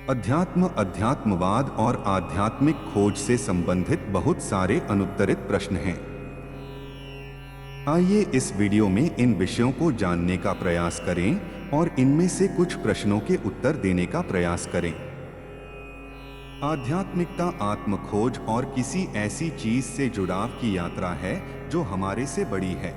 अध्यात्म, अध्यात्मवाद और आध्यात्मिक खोज से संबंधित बहुत सारे अनुत्तरित प्रश्न हैं। आइए इस वीडियो में इन विषयों को जानने का प्रयास करें और इनमें से कुछ प्रश्नों के उत्तर देने का प्रयास करें। आध्यात्मिकता आत्मखोज और किसी ऐसी चीज से जुड़ाव की यात्रा है जो हमारे से बड़ी है।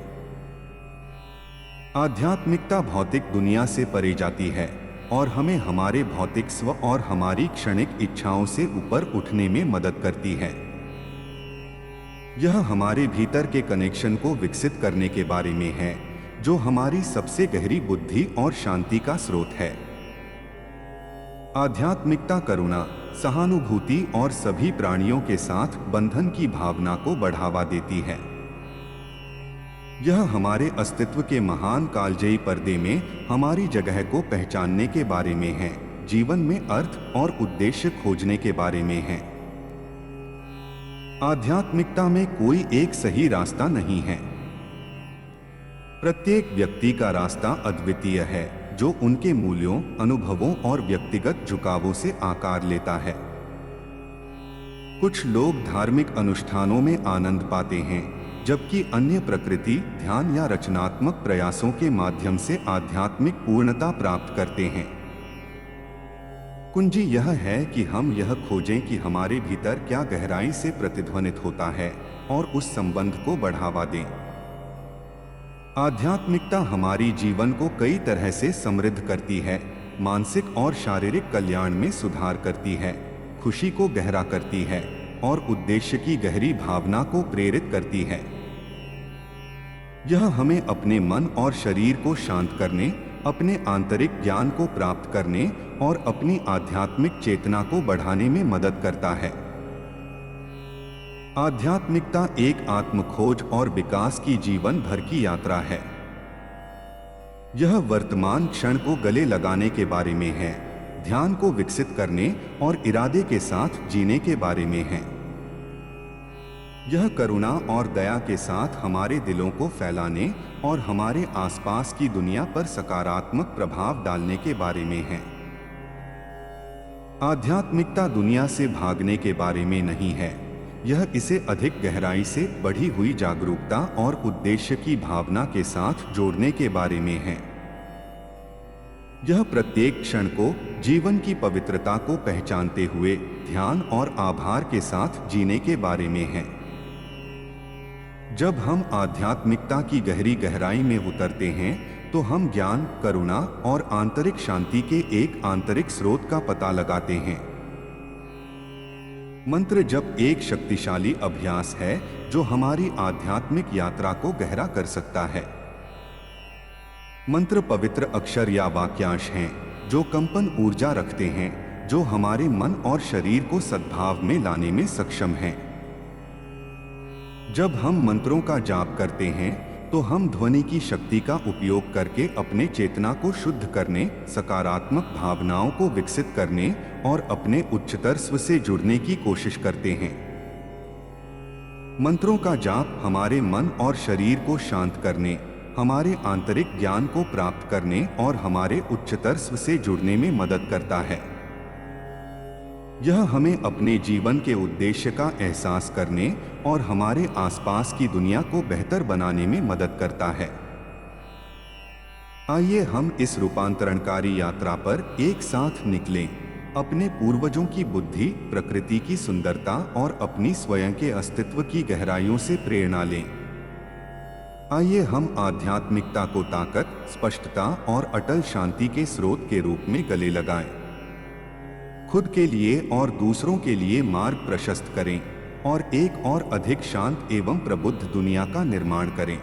आध्यात्मिकता भौतिक दुनिया से परे जाती है और हमें हमारे भौतिक स्व और हमारी क्षणिक इच्छाओं से ऊपर उठने में मदद करती है। यह हमारे भीतर के कनेक्शन को विकसित करने के बारे में है, जो हमारी सबसे गहरी बुद्धि और शांति का स्रोत है। आध्यात्मिकता करुणा, सहानुभूति और सभी प्राणियों के साथ बंधन की भावना को बढ़ावा देती है। यह हमारे अस्तित्व के महान कालजयी पर्दे में हमारी जगह को पहचानने के बारे में है, जीवन में अर्थ और उद्देश्य खोजने के बारे में है। आध्यात्मिकता में कोई एक सही रास्ता नहीं है। प्रत्येक व्यक्ति का रास्ता अद्वितीय है, जो उनके मूल्यों, अनुभवों और व्यक्तिगत झुकावों से आकार लेता है। कुछ लोग धार्मिक अनुष्ठानों में आनंद पाते हैं, जबकि अन्य प्रकृति, ध्यान या रचनात्मक प्रयासों के माध्यम से आध्यात्मिक पूर्णता प्राप्त करते हैं। कुंजी यह है कि हम यह खोजें कि हमारे भीतर क्या गहराई से प्रतिध्वनित होता है और उस संबंध को बढ़ावा दें। आध्यात्मिकता हमारी जीवन को कई तरह से समृद्ध करती है, मानसिक और शारीरिक कल्याण में सुधार करती है, खुशी को गहरा करती है और उद्देश्य की गहरी भावना को प्रेरित करती है। यह हमें अपने मन और शरीर को शांत करने, अपने आंतरिक ज्ञान को प्राप्त करने और अपनी आध्यात्मिक चेतना को बढ़ाने में मदद करता है। आध्यात्मिकता एक आत्मखोज और विकास की जीवन भर की यात्रा है। यह वर्तमान क्षण को गले लगाने के बारे में है, ध्यान को विकसित करने और इरादे के साथ जीने के बारे में है। यह करुणा और दया के साथ हमारे दिलों को फैलाने और हमारे आसपास की दुनिया पर सकारात्मक प्रभाव डालने के बारे में है। आध्यात्मिकता दुनिया से भागने के बारे में नहीं है, यह इसे अधिक गहराई से बढ़ी हुई जागरूकता और उद्देश्य की भावना के साथ जोड़ने के बारे में है। यह प्रत्येक क्षण को जीवन की पवित्रता को पहचानते हुए ध्यान और आभार के साथ जीने के बारे में है। जब हम आध्यात्मिकता की गहरी गहराई में उतरते हैं, तो हम ज्ञान, करुणा और आंतरिक शांति के एक आंतरिक स्रोत का पता लगाते हैं। मंत्र जप एक शक्तिशाली अभ्यास है जो हमारी आध्यात्मिक यात्रा को गहरा कर सकता है। मंत्र पवित्र अक्षर या वाक्यांश हैं जो कंपन ऊर्जा रखते हैं, जो हमारे मन और शरीर को सद्भाव में लाने में सक्षम हैं। जब हम मंत्रों का जाप करते हैं, तो हम ध्वनि की शक्ति का उपयोग करके अपने चेतना को शुद्ध करने, सकारात्मक भावनाओं को विकसित करने और अपने उच्चतर स्व से जुड़ने की कोशिश करते हैं। मंत्रों का जाप हमारे मन और शरीर को शांत करने, हमारे आंतरिक ज्ञान को प्राप्त करने और हमारे उच्चतर स्व से जुड़ने में मदद करता है। यह हमें अपने जीवन के उद्देश्य का एहसास करने और हमारे आसपास की दुनिया को बेहतर बनाने में मदद करता है। आइए हम इस रूपांतरणकारी यात्रा पर एक साथ निकलें, अपने पूर्वजों की बुद्धि, प्रकृति की सुंदरता और अपनी स्वयं के अस्तित्व की गहराइयों से प्रेरणा लें। आइए हम आध्यात्मिकता को ताकत, स्पष्टता और अटल शांति के स्रोत के रूप में गले लगाएं। खुद के लिए और दूसरों के लिए मार्ग प्रशस्त करें और एक और अधिक शांत एवं प्रबुद्ध दुनिया का निर्माण करें।